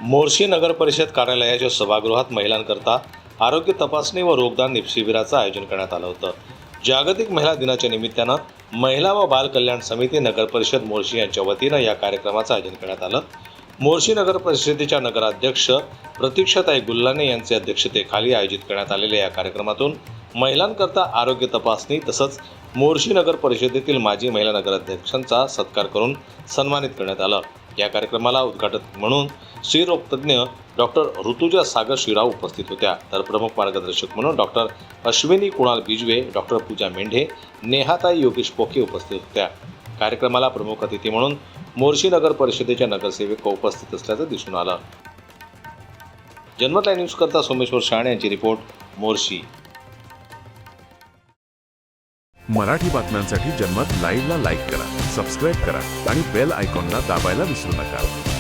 मोर्शी नगर परिषद कार्यालयाच्या सभागृहात महिलांकरता आरोग्य तपासणी व रोगदान शिबिराचं आयोजन करण्यात आलं होतं। जागतिक महिला दिनाच्या निमित्तानं महिला व बाल कल्याण समिती नगर परिषद मोर्शी यांच्या वतीनं या कार्यक्रमाचं आयोजन करण्यात आलं। मोर्शी नगर परिषदेच्या नगराध्यक्ष प्रतीक्षाताई गुल्लाने यांच्या अध्यक्षतेखाली आयोजित करण्यात आलेल्या या कार्यक्रमातून महिलांकरता आरोग्य तपासणी तसंच मोर्शी नगर परिषदेतील माजी महिला नगराध्यक्षांचा सत्कार करून सन्मानित करण्यात आलं। या कार्यक्रमाला उद्घाटक म्हणून स्त्रीरोग तज्ज्ञ डॉक्टर ऋतुजा सागर श्रीराव उपस्थित होत्या, तर प्रमुख मार्गदर्शक म्हणून डॉक्टर अश्विनी कुणाल बिजवे, डॉक्टर पूजा मेंढे, नेहाताई योगेश पोके उपस्थित होत्या। कार्यक्रमाला प्रमुख अतिथी म्हणून मोर्शी नगर परिषदेच्या नगरसेवक उपस्थित असल्याचं दिसून आलं। जन्मत न्यूज करता सोमेश्वर शाणे यांची रिपोर्ट, मोर्शी। मराठी बातम्यांसाठी जन्मत लाईव्हला लाईक करा, सबस्क्राईब करा आणि बेल आयकॉनला दाबायला विसरू नका।